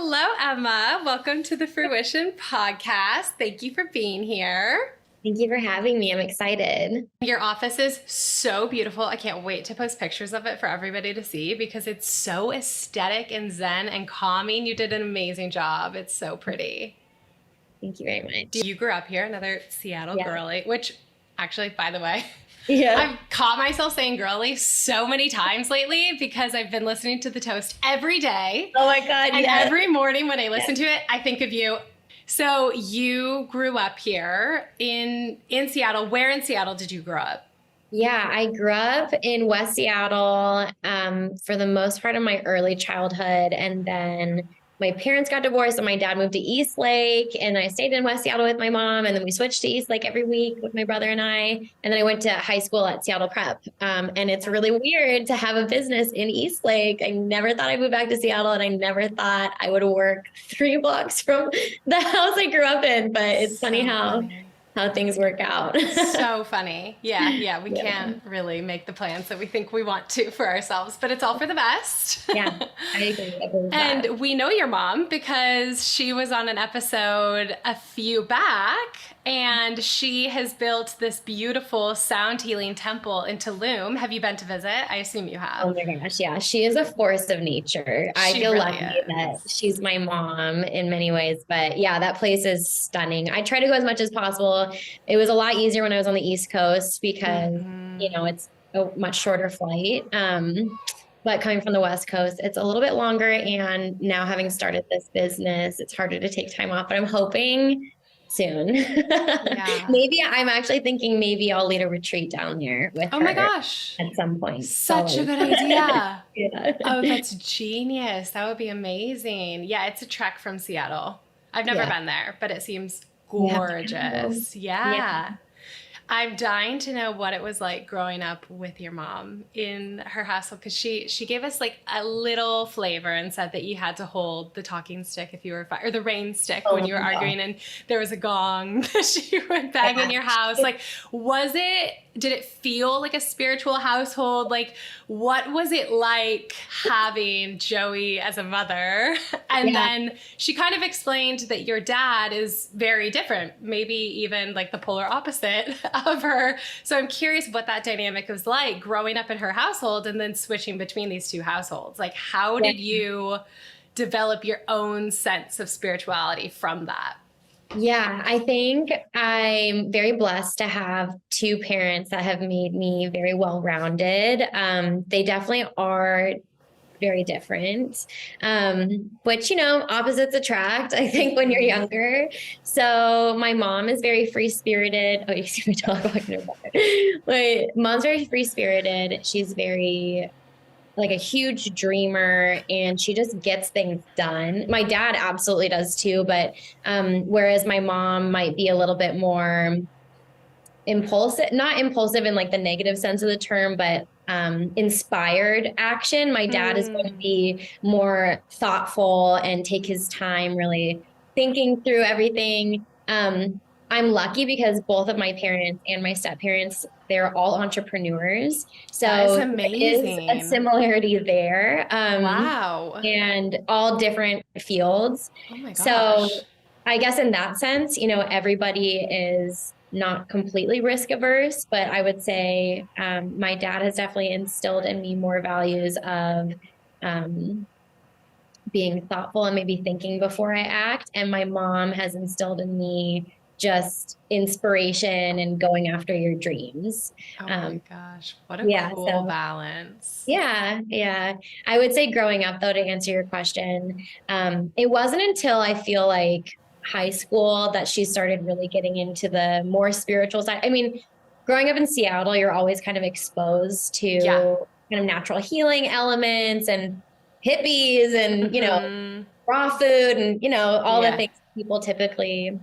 Hello, Emma. Welcome to the Fruition Podcast. Thank you for being here. Thank you for having me. I'm excited. Your office is so beautiful. I can't wait to post pictures of it for everybody to see because it's so aesthetic and zen and calming. You did an amazing job. It's so pretty. Thank you very much. You grew up here, another Seattle girly, which actually, by the way, I've caught myself saying girly so many times lately because I've been listening to The Toast every day. Oh my God. And every morning when I listen to it, I think of you. So you grew up here in Seattle. Where in Seattle did you grow up? Yeah, I grew up in West Seattle for the most part of my early childhood. And then my parents got divorced and my dad moved to East Lake, and I stayed in West Seattle with my mom. And then we switched to East Lake every week with my brother and I. And then I went to high school at Seattle Prep. And it's really weird to have a business in East Lake. I never thought I'd move back to Seattle, and I never thought I would work 3 blocks from the house I grew up in. But it's funny how things work out. So funny. Yeah. We can't really make the plans that we think we want to for ourselves, but it's all for the best. Yeah, I agree. And we know your mom because she was on an episode a few back, and she has built this beautiful sound healing temple in Tulum. Have you been to visit? I assume you have. Oh my gosh, yeah. She is a force of nature. I feel really lucky that she's my mom in many ways. But yeah, that place is stunning. I try to go as much as possible. It was a lot easier when I was on the East Coast because, it's a much shorter flight. But coming from the West Coast, it's a little bit longer. And now having started this business, it's harder to take time off. But I'm hoping soon. Maybe I'm actually thinking maybe I'll lead a retreat down there with her. Oh my gosh. At some point. Such a good idea. Oh, that's genius. That would be amazing. Yeah, it's a trek from Seattle. I've never been there, but it seems gorgeous. Yeah. I'm dying to know what it was like growing up with your mom in her household, because she gave us like a little flavor and said that you had to hold the talking stick if you were or the rain stick when you were arguing, and there was a gong that she would bang in your house. Like, did it feel like a spiritual household? Like, what was it like having Joey as a mother? And then she kind of explained that your dad is very different, maybe even like the polar opposite of her. So I'm curious what that dynamic was like growing up in her household and then switching between these two households. Like, how did you develop your own sense of spirituality from that? Yeah, I think I'm very blessed to have 2 parents that have made me very well-rounded. They definitely are very different, which, opposites attract, I think, when you're younger. So my mom is very free-spirited. Oh, you see me talk about your mother. My mom's very free-spirited. She's very like a huge dreamer, and she just gets things done. My dad absolutely does too, but whereas my mom might be a little bit more impulsive, not impulsive in like the negative sense of the term, but inspired action. My dad is going to be more thoughtful and take his time really thinking through everything. I'm lucky because both of my parents and my step-parents, they're all entrepreneurs. So that's amazing. There's a similarity there. Wow. And all different fields. Oh my gosh. So I guess in that sense, everybody is not completely risk averse, but I would say my dad has definitely instilled in me more values of being thoughtful and maybe thinking before I act. And my mom has instilled in me just inspiration and going after your dreams. Oh my gosh, what a cool balance. Yeah. I would say growing up, though, to answer your question, it wasn't until I feel like high school that she started really getting into the more spiritual side. I mean, growing up in Seattle, you're always kind of exposed to kind of natural healing elements and hippies and, raw food and, all the things people typically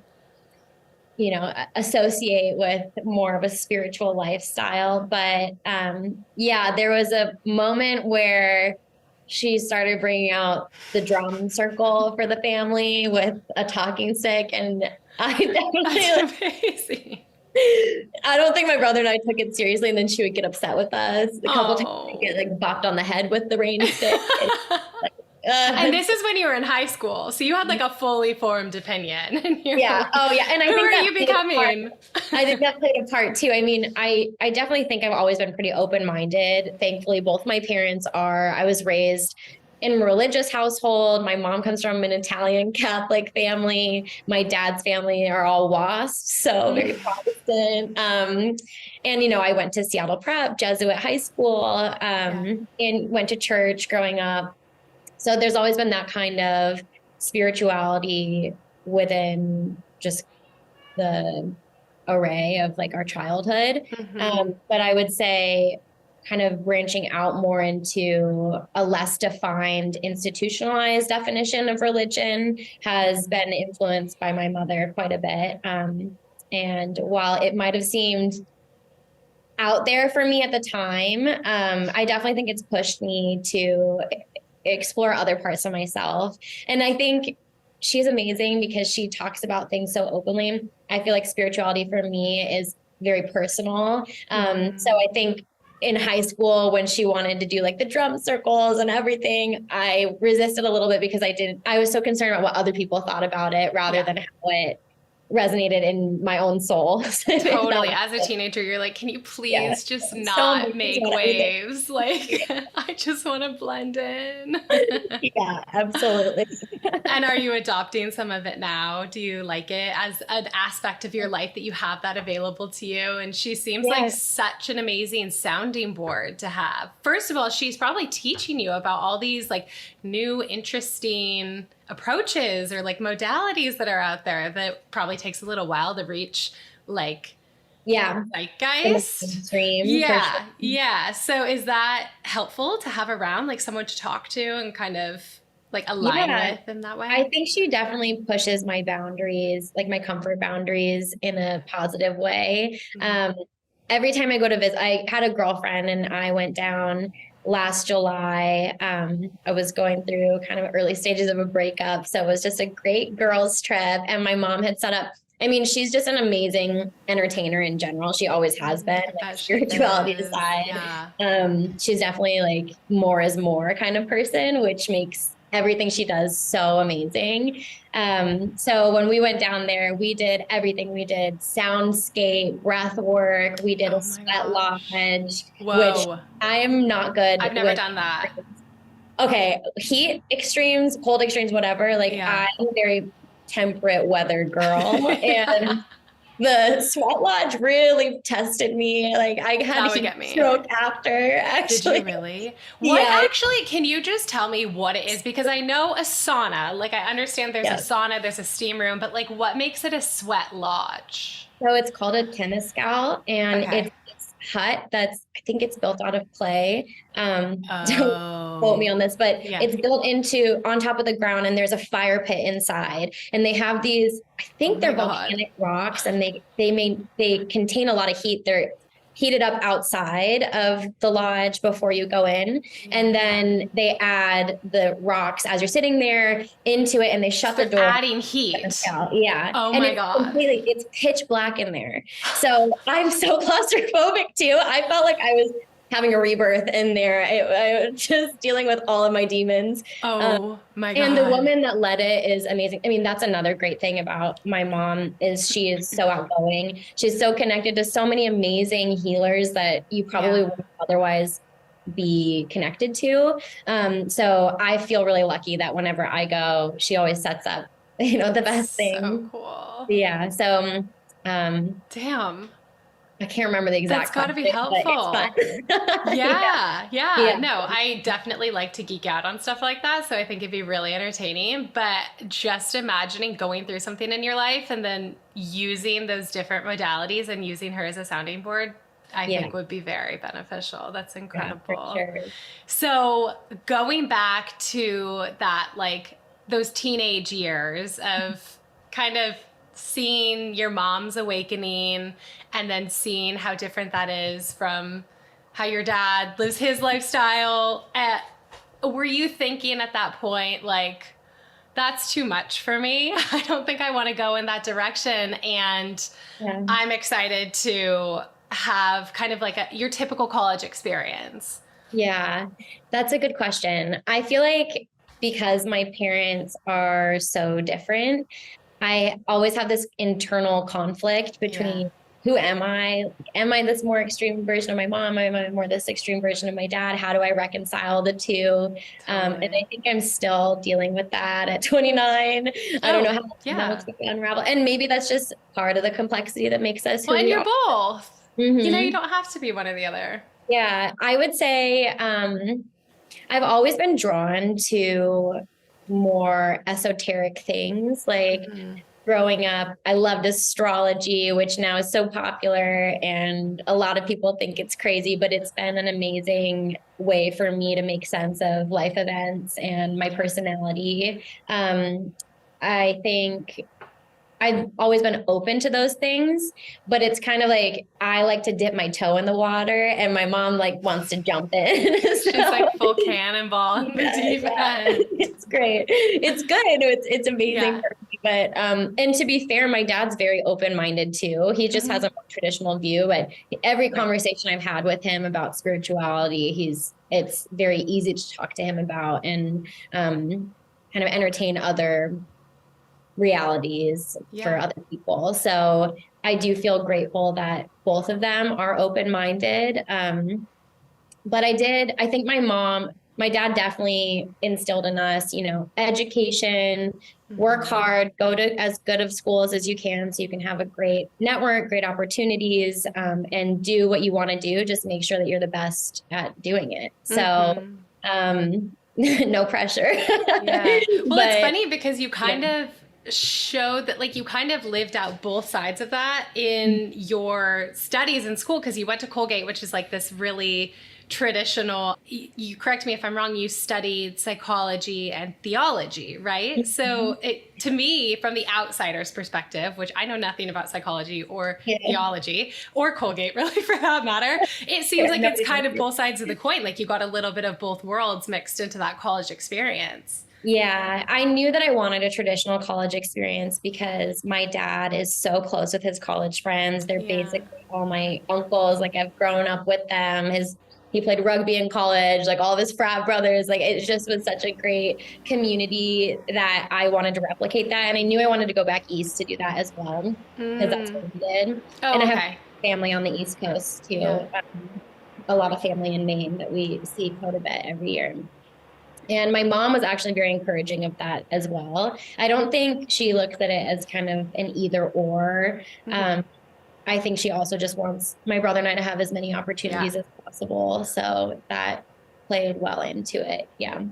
associate with more of a spiritual lifestyle. But there was a moment where she started bringing out the drum circle for the family with a talking stick. And I definitely, amazing. I don't think my brother and I took it seriously. And then she would get upset with us a couple times and get like bopped on the head with the rain stick. And this is when you were in high school. So you had like a fully formed opinion. And yeah. Oh yeah. And I who think are you becoming? I think that played a part too. I mean, I definitely think I've always been pretty open-minded. Thankfully, both my parents are. I was raised in a religious household. My mom comes from an Italian Catholic family. My dad's family are all WASP, so very Protestant. And, you know, I went to Seattle Prep, Jesuit high school, and went to church growing up. So there's always been that kind of spirituality within just the array of like our childhood. But I would say kind of branching out more into a less defined, institutionalized definition of religion has been influenced by my mother quite a bit. And while it might have seemed out there for me at the time, I definitely think it's pushed me to explore other parts of myself. And I think she's amazing because she talks about things so openly. I feel like spirituality for me is very personal. So I think in high school, when she wanted to do like the drum circles and everything, I resisted a little bit because I was so concerned about what other people thought about it rather than how it resonated in my own soul. Totally. As a teenager, you're like, can you please just not make waves? Like, I just want to blend in. Yeah, absolutely. And are you adopting some of it now? Do you like it as an aspect of your life that you have that available to you? And she seems like such an amazing sounding board to have. First of all, she's probably teaching you about all these like new, interesting approaches or like modalities that are out there that probably takes a little while to reach like zeitgeist. Yeah. So is that helpful to have around like someone to talk to and kind of like align with in that way? I think she definitely pushes my boundaries, like my comfort boundaries in a positive way. Every time I go to visit, I had a girlfriend and I went down last July. I was going through kind of early stages of a breakup. So it was just a great girls trip. And my mom had set up, I mean, she's just an amazing entertainer in general. She always has been, like spirituality aside. She's definitely like more is more kind of person, which makes everything she does so amazing. So when we went down there, we did everything. We did soundscape, breath work. We did a sweat lodge, which I'm not good. I've never done that. Okay. Heat extremes, cold extremes, whatever. Like I'm a very temperate weather girl. And the sweat lodge really tested me. Like I had a stroke after, actually. Did you really? What actually, can you just tell me what it is? Because I know a sauna, like I understand there's a sauna, there's a steam room, but like what makes it a sweat lodge? So it's called a Temescal and it's hut that's, I think it's built out of clay. Don't quote me on this, but it's built on top of the ground and there's a fire pit inside. And they have these, I think they're volcanic rocks and they contain a lot of heat. They're heated up outside of the lodge before you go in. And then they add the rocks as you're sitting there into it and they shut the door. Adding heat. Yeah. Oh and my God. It's pitch black in there. So I'm so claustrophobic too. I felt like I was having a rebirth in there. I was just dealing with all of my demons. Oh my God. And the woman that led it is amazing. I mean, that's another great thing about my mom is she is so outgoing. She's so connected to so many amazing healers that you probably wouldn't otherwise be connected to. So I feel really lucky that whenever I go, she always sets up, the best thing. So cool. Yeah. So, damn. I can't remember the exact. That's got to be helpful. Yeah. No, I definitely like to geek out on stuff like that. So I think it'd be really entertaining. But just imagining going through something in your life and then using those different modalities and using her as a sounding board, I think would be very beneficial. That's incredible. Yeah, for sure. So going back to that, like those teenage years of kind of seeing your mom's awakening and then seeing how different that is from how your dad lives his lifestyle. Were you thinking at that point, like, that's too much for me? I don't think I want to go in that direction. And I'm excited to have kind of like your typical college experience. Yeah, that's a good question. I feel like because my parents are so different, I always have this internal conflict between who am I? Am I this more extreme version of my mom? Am I more this extreme version of my dad? How do I reconcile the two? And I think I'm still dealing with that at 29. I don't know how that's going to unravel. And maybe that's just part of the complexity that makes us who and we you're are. both. You know, you don't have to be one or the other. Yeah, I would say I've always been drawn to more esoteric things. Like growing up, I loved astrology, which now is so popular, and a lot of people think it's crazy, but it's been an amazing way for me to make sense of life events and my personality. I think I've always been open to those things, but it's kind of like I like to dip my toe in the water, and my mom like wants to jump in. She's like full cannonball in the deep end. It's great. It's good. It's amazing for me. But and to be fair, my dad's very open-minded too. He just has a more traditional view. But every conversation I've had with him about spirituality, it's very easy to talk to him about and kind of entertain other realities for other people. So I do feel grateful that both of them are open-minded. But I think my dad definitely instilled in us, education, work hard, go to as good of schools as you can so you can have a great network, great opportunities, and do what you want to do. Just make sure that you're the best at doing it. So, no pressure. Well, it's funny because you kind of showed that, like, you kind of lived out both sides of that in your studies in school, because you went to Colgate, which is like this really traditional, you correct me if I'm wrong, you studied psychology and theology, right? So to me, from the outsider's perspective, which I know nothing about psychology or theology or Colgate really for that matter, it seems like it's kind of both sides of the coin. Like you got a little bit of both worlds mixed into that college experience. Yeah, I knew that I wanted a traditional college experience because my dad is so close with his college friends. They're basically all my uncles. Like I've grown up with them. He played rugby in college, like all of his frat brothers. Like it just was such a great community that I wanted to replicate that. And I knew I wanted to go back east to do that as well, because that's what we did. And I have family on the East Coast too. A lot of family in Maine that we see quite a bit every year. And my mom was actually very encouraging of that as well. I don't think she looks at it as kind of an either or. I think she also just wants my brother and I to have as many opportunities as possible. So that played well into it. Yeah.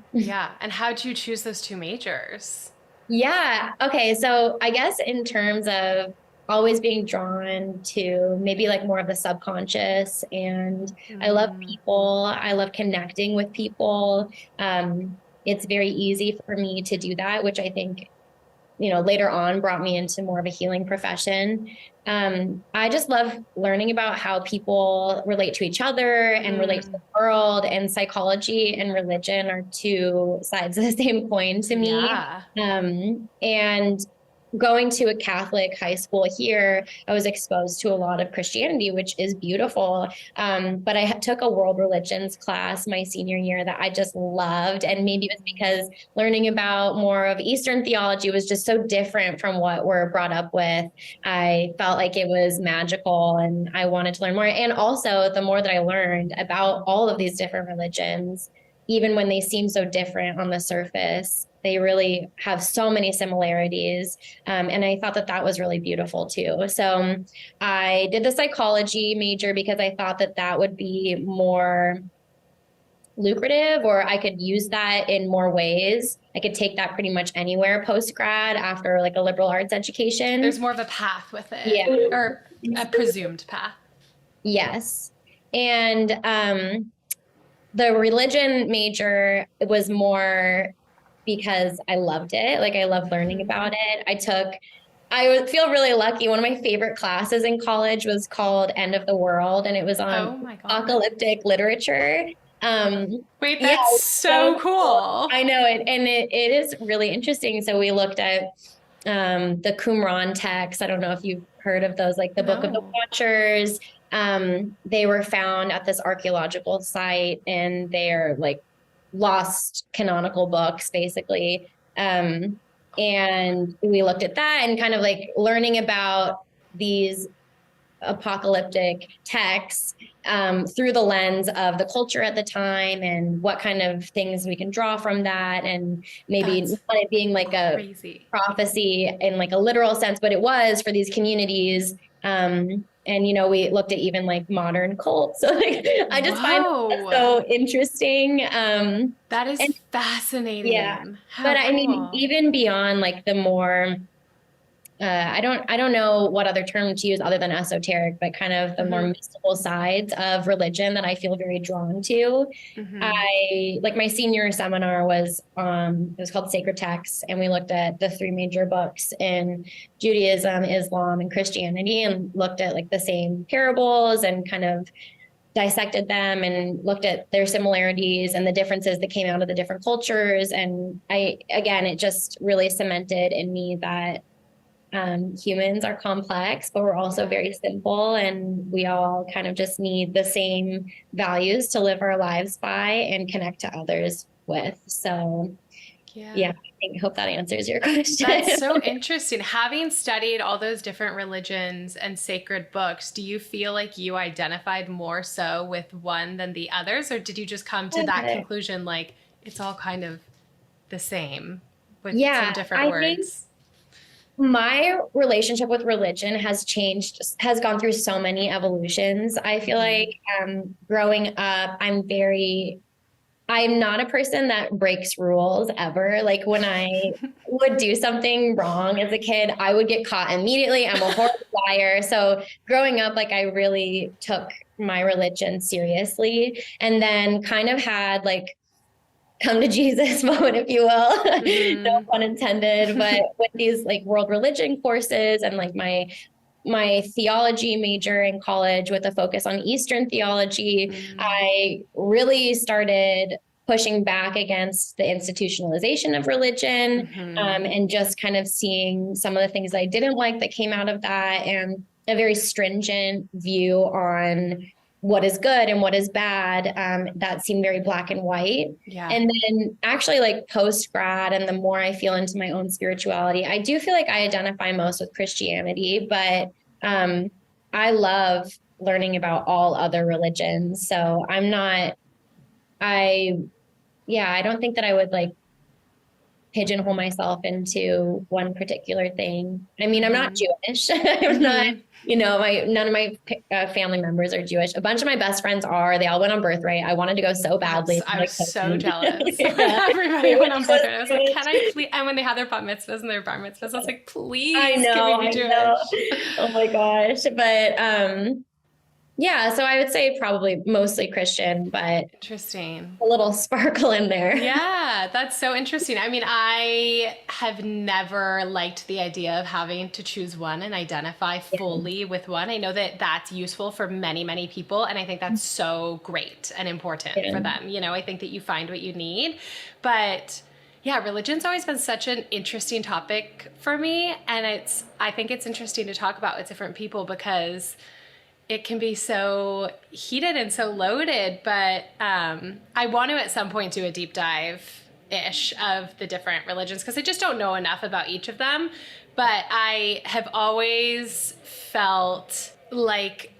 And how did you choose those two majors? Okay. So I guess in terms of always being drawn to maybe like more of the subconscious, and I love people. I love connecting with people. It's very easy for me to do that, which I think, later on brought me into more of a healing profession. I just love learning about how people relate to each other and relate to the world, and psychology and religion are two sides of the same coin to me. And going to a Catholic high school here, I was exposed to a lot of Christianity, which is beautiful. But I took a world religions class my senior year that I just loved. And maybe it was because learning about more of Eastern theology was just so different from what we're brought up with. I felt like it was magical and I wanted to learn more. And also the more that I learned about all of these different religions, even when they seem so different on the surface, they really have so many similarities. And I thought that was really beautiful too. So I did the psychology major because I thought that would be more lucrative, or I could use that in more ways. I could take that pretty much anywhere post-grad after like a liberal arts education. There's more of a path with it, or a presumed path. Yes. And the religion major was more because I loved it. Like I love learning about it. I feel really lucky. One of my favorite classes in college was called End of the World, and it was on apocalyptic literature. Wait, that's so cool. I know it. And it is really interesting. So we looked at the Qumran texts. I don't know if you've heard of those, like the Book of the Watchers. They were found at this archaeological site, and they're like lost canonical books, basically. And we looked at that and kind of like learning about these apocalyptic texts through the lens of the culture at the time and what kind of things we can draw from that. And maybe not it being like crazy. A prophecy in like a literal sense, but it was for these communities. And, you know, we looked at even like modern cults. So like, I just find it so interesting. That is fascinating. Yeah. But cool. I mean, even beyond like the more, I don't know what other term to use other than esoteric, but kind of the more mystical sides of religion that I feel very drawn to. I like my senior seminar was, it was called Sacred Texts. And we looked at the 3 major books in Judaism, Islam, and Christianity, and looked at like the same parables and kind of dissected them and looked at their similarities and the differences that came out of the different cultures. And it just really cemented in me that humans are complex, but we're also very simple, and we all kind of just need the same values to live our lives by and connect to others with. So yeah, I hope that answers your question. That's so interesting. Having studied all those different religions and sacred books, do you feel like you identified more so with one than the others, or did you just come to that conclusion like it's all kind of the same with some different words? My relationship with religion has gone through so many evolutions. I feel like growing up, I'm not a person that breaks rules ever. Like when I would do something wrong as a kid, I would get caught immediately. I'm a horrible liar. So growing up, like I really took my religion seriously, and then kind of had like come to Jesus moment, if you will, no pun intended, but with these like world religion courses and like my theology major in college with a focus on Eastern theology, I really started pushing back against the institutionalization of religion, and just kind of seeing some of the things I didn't like that came out of that, and a very stringent view on what is good and what is bad, that seemed very black and white. And then actually like post grad, and the more I feel into my own spirituality, I do feel like I identify most with Christianity, but I love learning about all other religions. So I don't think that I would like pigeonhole myself into one particular thing. I mean, I'm not Jewish. I'm not, none of my family members are Jewish. A bunch of my best friends are. They all went on Birthright. I wanted to go so badly. I was so jealous. Everybody went on Birthright. I was like, can I please? And when they had their bat mitzvahs and their bar mitzvahs, I was like, please, can we be Jewish? Oh my gosh. But yeah, so I would say probably mostly Christian, but interesting. A little sparkle in there. Yeah, that's so interesting. I mean, I have never liked the idea of having to choose one and identify fully with one. I know that that's useful for many, many people, and I think that's so great and important for them. I think that you find what you need. But yeah, religion's always been such an interesting topic for me, and I think it's interesting to talk about with different people because it can be so heated and so loaded, but I want to at some point do a deep dive-ish of the different religions because I just don't know enough about each of them. But I have always felt like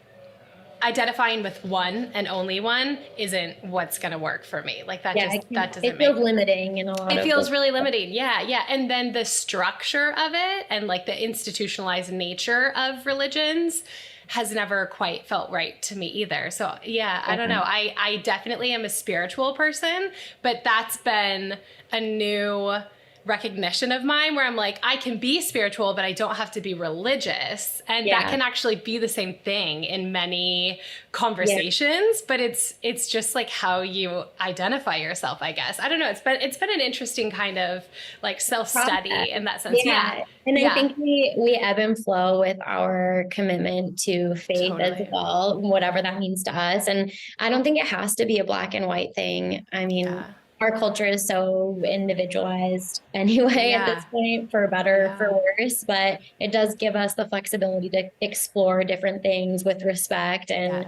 identifying with one and only one isn't what's going to work for me. Like that doesn't it feels limiting in a lot of it feels really limiting. Yeah. And then the structure of it and like the institutionalized nature of religions has never quite felt right to me either. So yeah, I don't know. I definitely am a spiritual person, but that's been a new recognition of mine where I'm like, I can be spiritual, but I don't have to be religious. And that can actually be the same thing in many conversations, but it's just like how you identify yourself, I guess. I don't know. It's been an interesting kind of like self-study in that sense. Yeah. And I think we ebb and flow with our commitment to faith as well, whatever that means to us. And I don't think it has to be a black and white thing. I mean, our culture is so individualized anyway at this point, for better, for worse, but it does give us the flexibility to explore different things with respect and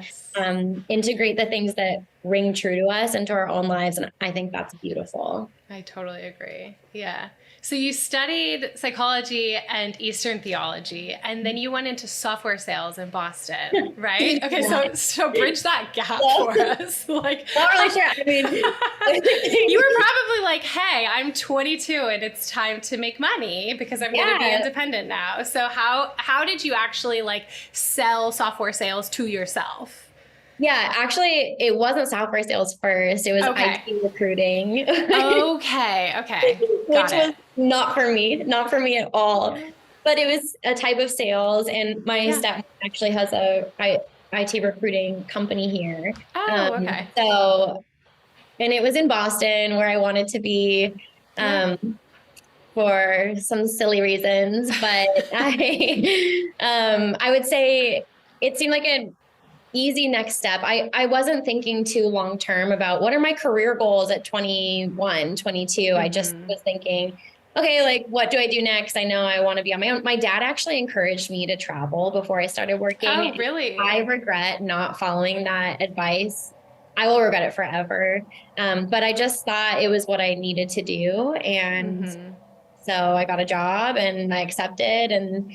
integrate the things that ring true to us into our own lives. And I think that's beautiful. I totally agree. Yeah. So you studied psychology and Eastern theology, and then you went into software sales in Boston, right? Okay, so bridge that gap for us. Like, not really sure. I mean, you were probably like, "Hey, I'm 22, and it's time to make money because I'm going to be independent now." So how did you actually like sell software sales to yourself? Yeah, actually, it wasn't software sales first. It was IT recruiting. Okay. Which was not for me at all. But it was a type of sales. And my stepmom actually has a IT recruiting company here. Okay. So, and it was in Boston where I wanted to be for some silly reasons. But I would say it seemed like an easy next step. I wasn't thinking too long term about what are my career goals at 21, 22. I just was thinking, okay, like, what do I do next? I know I want to be on my own. My dad actually encouraged me to travel before I started working. Oh, really? I regret not following that advice. I will regret it forever. But I just thought it was what I needed to do. And so I got a job and I accepted, and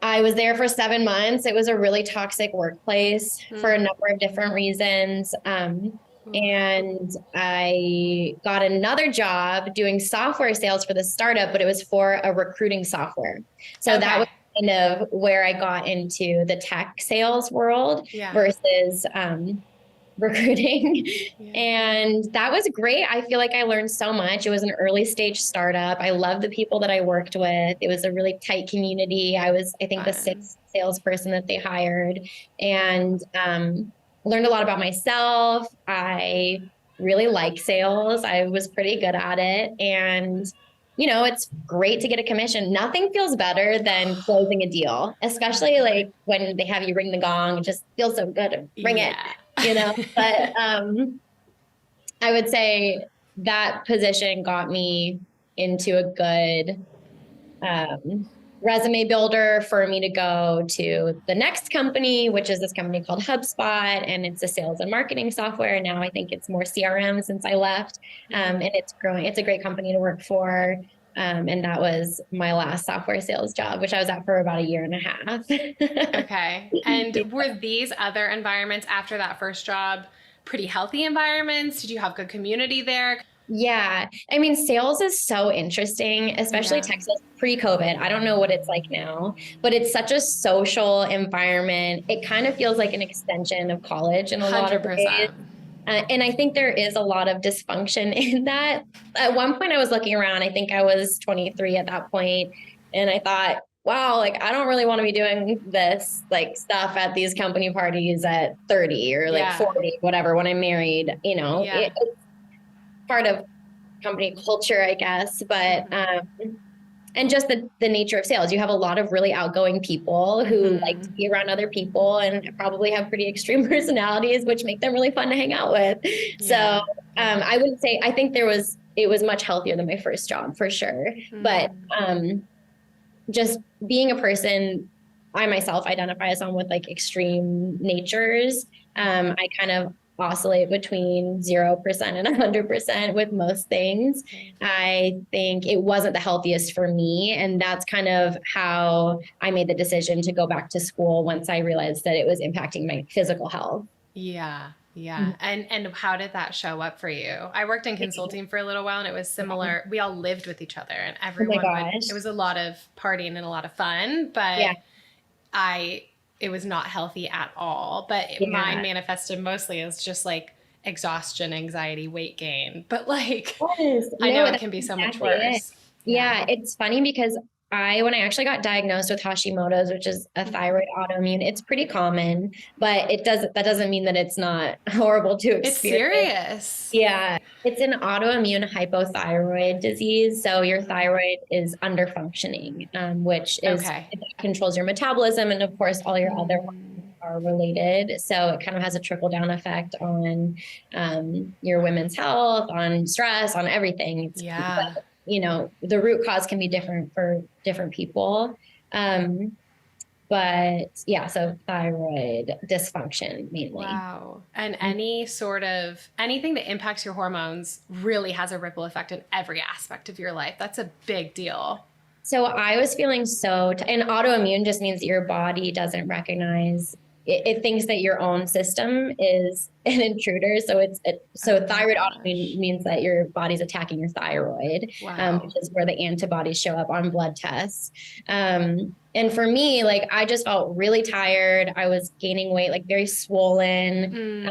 I was there for 7 months. It was a really toxic workplace for a number of different reasons. And I got another job doing software sales for the startup, but it was for a recruiting software. So that was kind of where I got into the tech sales world versus recruiting. And that was great. I feel like I learned so much. It was an early stage startup. I loved the people that I worked with. It was a really tight community. I think the 6th salesperson that they hired, and learned a lot about myself. I really like sales. I was pretty good at it. And it's great to get a commission. Nothing feels better than closing a deal, especially like when they have you ring the gong. It just feels so good to ring it. But I would say that position got me into a good resume builder for me to go to the next company, which is this company called HubSpot, and it's a sales and marketing software. Now I think it's more CRM since I left, and it's growing. It's a great company to work for. And that was my last software sales job, which I was at for about 1.5 years. Okay. And were these other environments after that first job pretty healthy environments? Did you have good community there? Yeah. I mean, sales is so interesting, especially Texas pre-COVID. I don't know what it's like now, but it's such a social environment. It kind of feels like an extension of college in a lot of ways. And I think there is a lot of dysfunction in that. At one point I was looking around, I think I was 23 at that point, and I thought, wow, like, I don't really want to be doing this like stuff at these company parties at 30 or like 40, whatever, when I'm married, it's part of company culture, I guess. But, and just the nature of sales. You have a lot of really outgoing people who like to be around other people and probably have pretty extreme personalities, which make them really fun to hang out with. So I wouldn't say, I think it was much healthier than my first job for sure. But just being a person, I myself identify as someone with like extreme natures. I kind of oscillate between 0% and 100% with most things. I think it wasn't the healthiest for me. And that's kind of how I made the decision to go back to school once I realized that it was impacting my physical health. Yeah. And how did that show up for you? I worked in consulting for a little while, and it was similar. We all lived with each other, and everyone it was a lot of partying and a lot of fun, but it was not healthy at all. But mine manifested mostly as just like exhaustion, anxiety, weight gain. But like, I know it can be so much worse. Yeah, it's funny because when I actually got diagnosed with Hashimoto's, which is a thyroid autoimmune, it's pretty common, but that doesn't mean that it's not horrible to experience. It's serious. Yeah. It's an autoimmune hypothyroid disease. So your thyroid is underfunctioning, which is it controls your metabolism. And of course, all your other are related. So it kind of has a trickle down effect on your women's health, on stress, on everything. Yeah. But, you know, the root cause can be different for different people. But yeah, so thyroid dysfunction mainly. Wow. And anything that impacts your hormones really has a ripple effect in every aspect of your life. That's a big deal. So I was feeling and autoimmune just means that your body doesn't recognize it thinks that your own system is an intruder. So thyroid autoimmune means that your body's attacking your thyroid, Wow. which is where the antibodies show up on blood tests. And for me, like, I just felt really tired. I was gaining weight, like very swollen.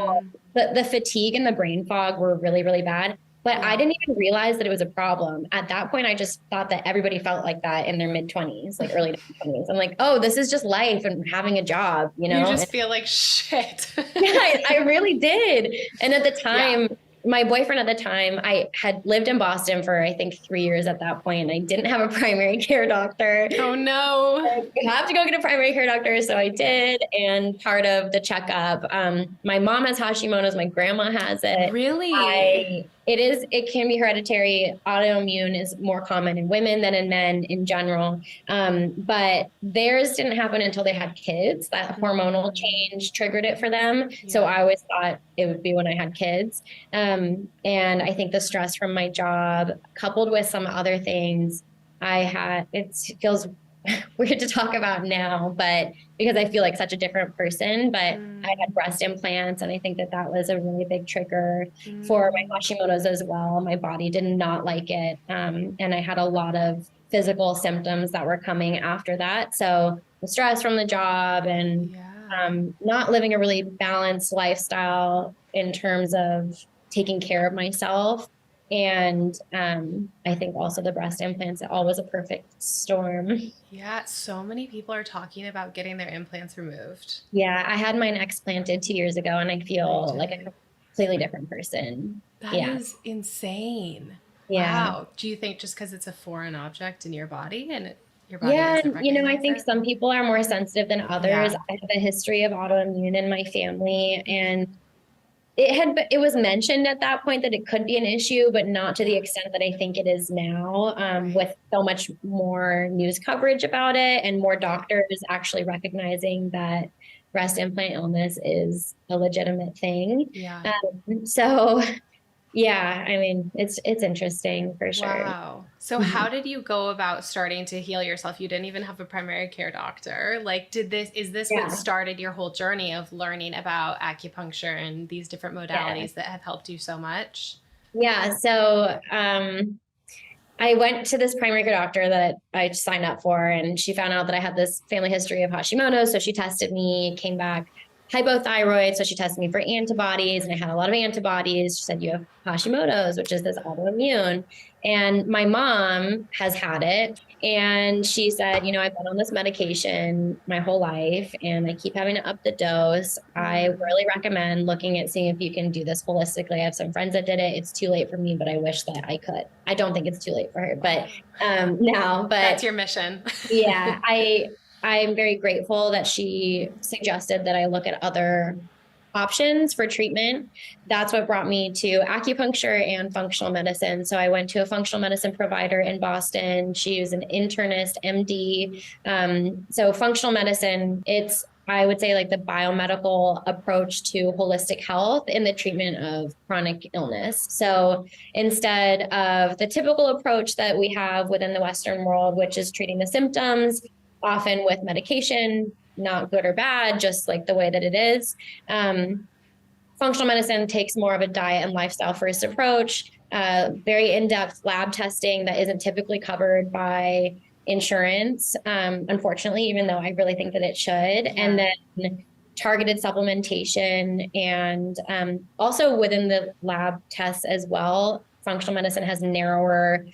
The fatigue and the brain fog were really, really bad. But I didn't even realize that it was a problem. At that point, I just thought that everybody felt like that in their mid-20s, like early 20s. I'm like, oh, this is just life and having a job, you know? You just feel like shit. Yeah, I really did. And at the time, my boyfriend at the time, I had lived in Boston for, I think, 3 years at that point. And I didn't have a primary care doctor. Oh, no. You have to go get a primary care doctor. So I did. And part of the checkup, my mom has Hashimoto's, my grandma has it. Really? It can be hereditary. Autoimmune is more common in women than in men in general. But theirs didn't happen until they had kids. That hormonal change triggered it for them. Yeah. So I always thought it would be when I had kids. And I think the stress from my job, coupled with some other things it feels weird to talk about now, but because I feel like such a different person, but I had breast implants, and I think that was a really big trigger for my Hashimoto's as well. My body did not like it. And I had a lot of physical symptoms that were coming after that. So the stress from the job and not living a really balanced lifestyle in terms of taking care of myself. And I think also the breast implants, it all was a perfect storm. Yeah, so many people are talking about getting their implants removed. Yeah, I had mine explanted 2 years ago, and I feel like a completely different person. That is insane. Yeah. Wow. Do you think just because it's a foreign object in your body and your body doesn't recognize I think some people are more sensitive than others. Yeah. I have a history of autoimmune in my family, and it was mentioned at that point that it could be an issue, but not to the extent that I think it is now, with so much more news coverage about it and more doctors actually recognizing that breast implant illness is a legitimate thing. Yeah. So yeah, I mean, it's interesting for sure. Wow. So how did you go about starting to heal yourself? You didn't even have a primary care doctor. Like, is this what started your whole journey of learning about acupuncture and these different modalities that have helped you so much? Yeah. So, I went to this primary care doctor that I signed up for, and she found out that I had this family history of Hashimoto. So she tested me, came back hypothyroid. So she tested me for antibodies, and I had a lot of antibodies. She said, you have Hashimoto's, which is this autoimmune. And my mom has had it. And she said, I've been on this medication my whole life, and I keep having to up the dose. I really recommend looking at seeing if you can do this holistically. I have some friends that did it. It's too late for me, but I wish that I could. I don't think it's too late for her, but that's your mission. Yeah. I'm very grateful that she suggested that I look at other options for treatment. That's what brought me to acupuncture and functional medicine. So I went to a functional medicine provider in Boston. She was an internist, MD. So functional medicine, it's, I would say, like the biomedical approach to holistic health in the treatment of chronic illness. So instead of the typical approach that we have within the Western world, which is treating the symptoms, often with medication, not good or bad, just like the way that it is. Functional medicine takes more of a diet and lifestyle first approach, very in-depth lab testing that isn't typically covered by insurance, unfortunately, even though I really think that it should. Yeah. And then targeted supplementation, and also within the lab tests as well, functional medicine has narrower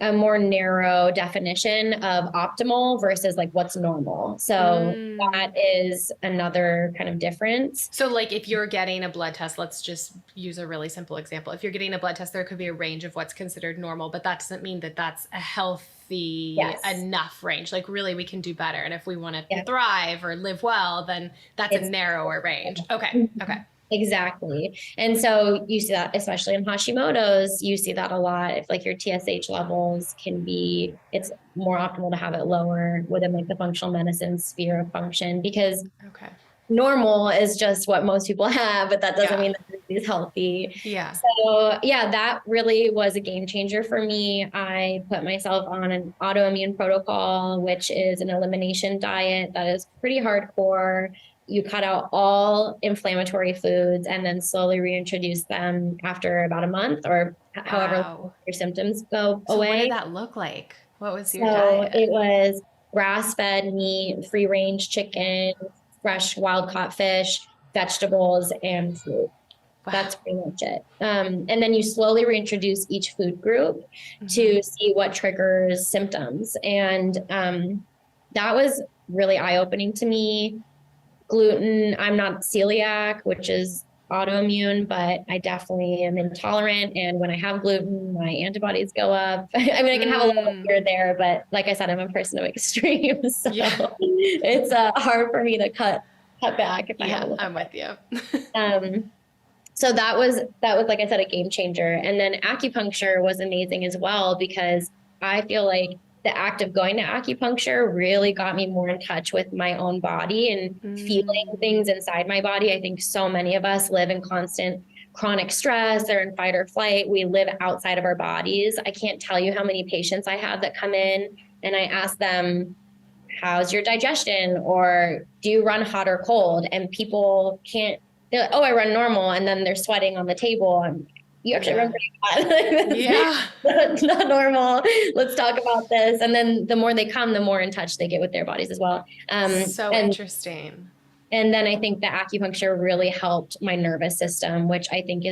a more narrow definition of optimal versus like what's normal. So that is another kind of difference. So like if you're getting a blood test, let's just use a really simple example. If you're getting a blood test, there could be a range of what's considered normal, but that doesn't mean that that's a healthy enough range. Like really we can do better. And if we want to thrive or live well, then that's a narrower range. Okay. Exactly. And so you see that, especially in Hashimoto's, you see that a lot. If like your TSH levels can be, it's more optimal to have it lower within like the functional medicine sphere of function, because normal is just what most people have, but that doesn't mean that it's healthy. Yeah. So that really was a game changer for me. I put myself on an autoimmune protocol, which is an elimination diet that is pretty hardcore. You cut out all inflammatory foods and then slowly reintroduce them after about a month or however your symptoms go away. What did that look like? What was your diet? It was grass-fed meat, free-range chicken, fresh wild-caught fish, vegetables, and fruit. Wow. That's pretty much it. And then you slowly reintroduce each food group to see what triggers symptoms. And that was really eye-opening to me. Gluten, I'm not celiac, which is autoimmune, but I definitely am intolerant. And when I have gluten, my antibodies go up. I mean, I can have a little here or there, but like I said, I'm a person of extremes. So it's hard for me to cut back if I have I'm with you. So that was, like I said, a game changer. And then acupuncture was amazing as well, because I feel like the act of going to acupuncture really got me more in touch with my own body and feeling things inside my body. I think so many of us live in constant chronic stress or in fight or flight. We live outside of our bodies. I can't tell you how many patients I have that come in and I ask them, how's your digestion? Or do you run hot or cold? And people can't, they're like, oh, I run normal. And then they're sweating on the table. You actually run pretty hot. That's not normal. Let's talk about this. And then the more they come, the more in touch they get with their bodies as well. Interesting. And then I think the acupuncture really helped my nervous system, which I think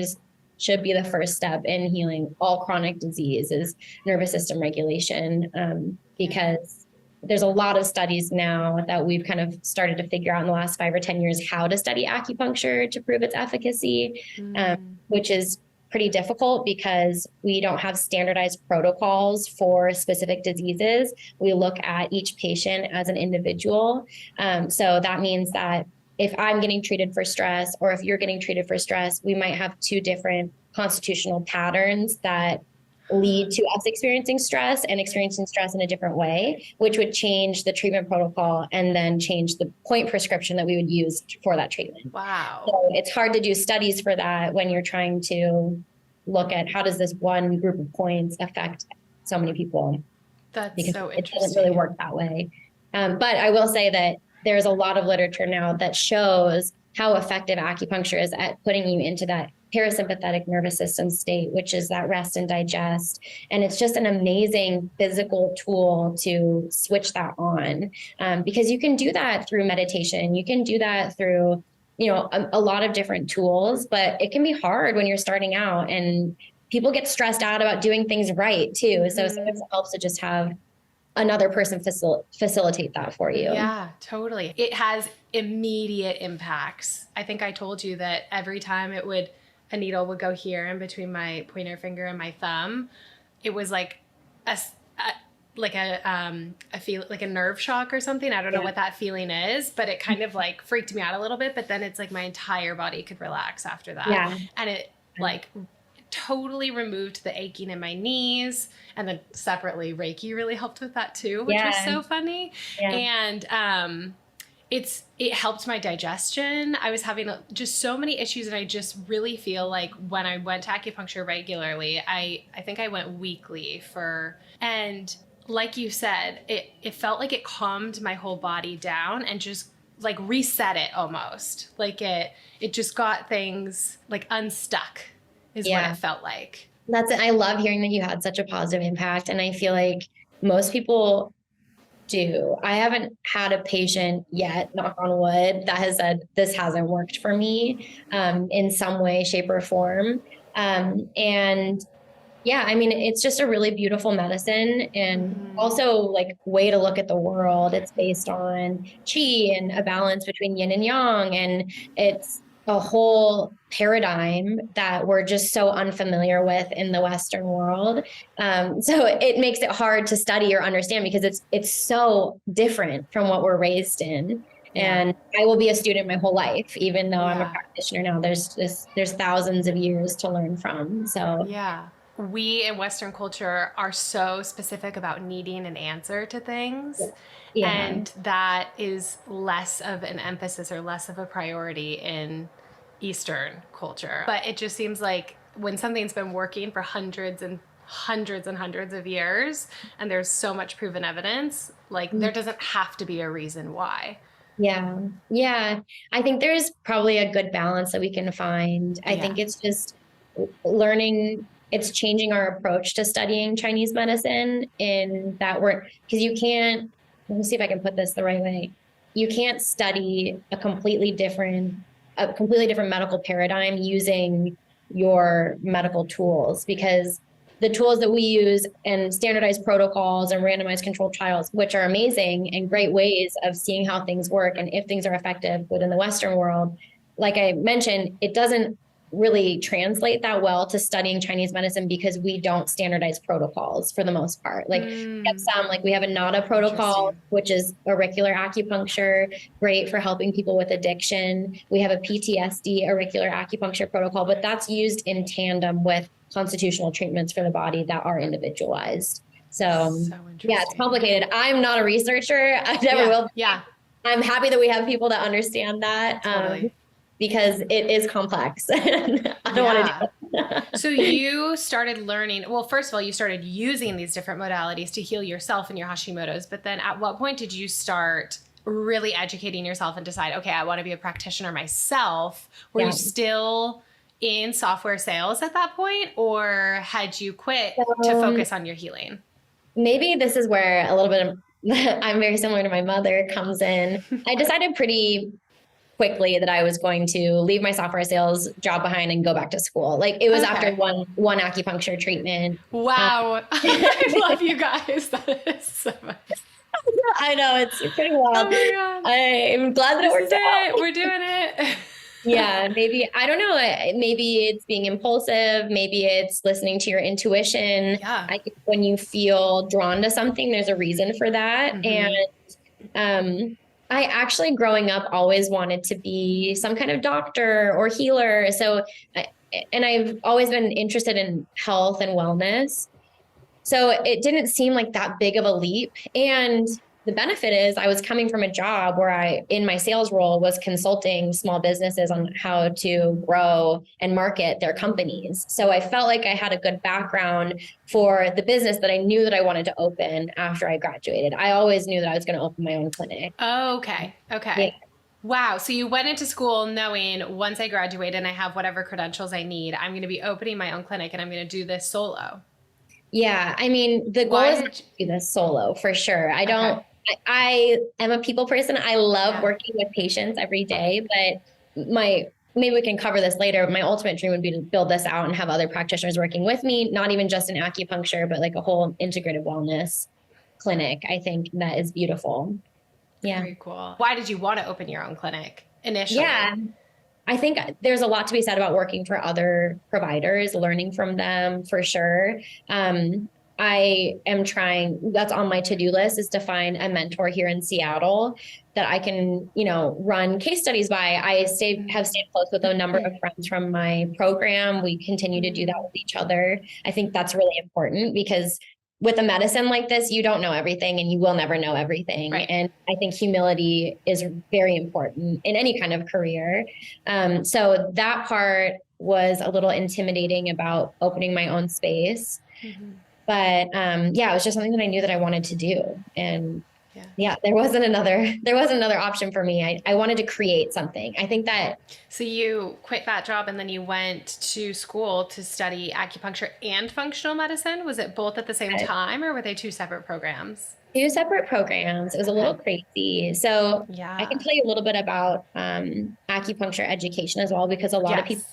should be the first step in healing all chronic disease, is nervous system regulation. Because there's a lot of studies now that we've kind of started to figure out in the last 5 or 10 years how to study acupuncture to prove its efficacy, which is pretty difficult because we don't have standardized protocols for specific diseases. We look at each patient as an individual. So that means that if I'm getting treated for stress, or if you're getting treated for stress, we might have 2 different constitutional patterns that lead to us experiencing stress and experiencing stress in a different way, which would change the treatment protocol and then change the point prescription that we would use for that treatment. Wow. So it's hard to do studies for that when you're trying to look at how does this one group of points affect so many people. That's because so it interesting. doesn't really work that way. But I will say that there's a lot of literature now that shows how effective acupuncture is at putting you into that parasympathetic nervous system state, which is that rest and digest. And it's just an amazing physical tool to switch that on, because you can do that through meditation. You can do that through, a lot of different tools, but it can be hard when you're starting out, and people get stressed out about doing things right too. So sometimes it helps to just have another person facilitate that for you. Yeah, totally. It has immediate impacts. I think I told you that every time a needle would go here in between my pointer finger and my thumb, it was like a nerve shock or something. I don't know what that feeling is, but it kind of like freaked me out a little bit, but then it's like my entire body could relax after that. Yeah. And it like totally removed the aching in my knees. And then separately, Reiki really helped with that too, which was so funny. Yeah. And it helped my digestion. I was having just so many issues, and I just really feel like when I went to acupuncture regularly, I think I went weekly and like you said, it felt like it calmed my whole body down and just like reset it almost. Like it just got things like unstuck is what it felt like. That's it. I love hearing that you had such a positive impact. And I feel like most people do. I haven't had a patient yet, knock on wood, that has said this hasn't worked for me in some way, shape, or form. And Yeah, I mean, it's just a really beautiful medicine and Mm-hmm. also like way to look at the world. It's based on chi and a balance between yin and yang. And it's a whole paradigm that we're just so unfamiliar with in the Western world. So it makes it hard to study or understand because it's so different from what we're raised in. Yeah. And I will be a student my whole life, even though I'm a Yeah. practitioner now. There's thousands of years to learn from. So Yeah. We in Western culture are so specific about needing an answer to things. yeah. And that is less of an emphasis or less of a priority in Eastern culture. But it just seems like when something's been working for hundreds and hundreds and hundreds of years, and there's so much proven evidence, like there doesn't have to be a reason why. Yeah. Yeah. I think there's probably a good balance that we can find. I Yeah. think it's just learning, it's changing our approach to studying Chinese medicine in that because you can't, let me see if I can put this the right way. You can't study a completely different medical paradigm using your medical tools because the tools that we use and standardized protocols and randomized controlled trials, which are amazing and great ways of seeing how things work and if things are effective within the Western world. Like I mentioned, it doesn't really translate that well to studying Chinese medicine because we don't standardize protocols for the most part. Like we have some, like we have a NADA protocol, which is auricular acupuncture, great for helping people with addiction. We have a PTSD auricular acupuncture protocol, but that's used in tandem with constitutional treatments for the body that are individualized. So yeah, it's complicated. I'm not a researcher. I never will. Yeah. I'm happy that we have people that understand that. Totally. Because it is complex. I don't want to do that. So you started learning, well, first of all, you started using these different modalities to heal yourself and your Hashimoto's, but then at what point did you start really educating yourself and decide, okay, I want to be a practitioner myself? Were you still in software sales at that point, or had you quit to focus on your healing? Maybe this is where a little bit of, I'm very similar to my mother comes in. I decided pretty quickly that I was going to leave my software sales job behind and go back to school. Like it was after one acupuncture treatment. Wow. I love you guys. That is so much. I know, it's pretty wild. Oh my God. I'm glad that it worked out. We're doing it. Yeah, maybe, I don't know. Maybe it's being impulsive. Maybe it's listening to your intuition. Yeah. When you feel drawn to something, there's a reason for that. Mm-hmm. And I actually growing up always wanted to be some kind of doctor or healer. So, and I've always been interested in health and wellness. So it didn't seem like that big of a leap. And the benefit is I was coming from a job where in my sales role was consulting small businesses on how to grow and market their companies. So I felt like I had a good background for the business that I knew that I wanted to open after I graduated. I always knew that I was going to open my own clinic. Oh, okay. Okay. Yeah. Wow. So you went into school knowing once I graduate and I have whatever credentials I need, I'm going to be opening my own clinic and I'm going to do this solo. Yeah. I mean, the goal is to do this solo for sure. I am a people person. I love working with patients every day, but maybe we can cover this later. My ultimate dream would be to build this out and have other practitioners working with me, not even just in acupuncture, but like a whole integrative wellness clinic. I think that is beautiful. Yeah. Very cool. Why did you want to open your own clinic initially? Yeah. I think there's a lot to be said about working for other providers, learning from them for sure. I am trying, that's on my to-do list, is to find a mentor here in Seattle that I can, run case studies by. I have stayed close with a number of friends from my program. We continue to do that with each other. I think that's really important because with a medicine like this, you don't know everything and you will never know everything. Right. And I think humility is very important in any kind of career. So that part was a little intimidating about opening my own space. Mm-hmm. But it was just something that I knew that I wanted to do. And there wasn't another option for me. I wanted to create something. I think that. So you quit that job and then you went to school to study acupuncture and functional medicine. Was it both at the same time or were they two separate programs? Two separate programs. It was a little crazy. So I can tell you a little bit about acupuncture education as well, because a lot of people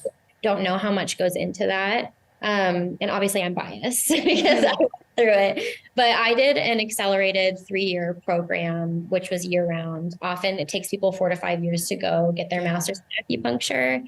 don't know how much goes into that. And obviously I'm biased because I went through it, but I did an accelerated 3-year program, which was year round. Often it takes people 4 to 5 years to go get their master's in acupuncture.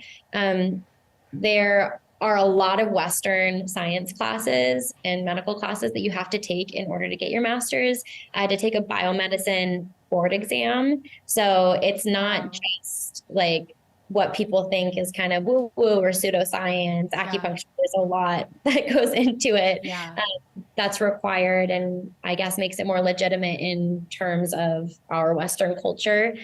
There are a lot of Western science classes and medical classes that you have to take in order to get your master's. I had to take a biomedicine board exam. So it's not just like what people think is kind of woo woo or pseudoscience. Acupuncture, there's a lot that goes into it. That's required, and I guess makes it more legitimate in terms of our Western culture.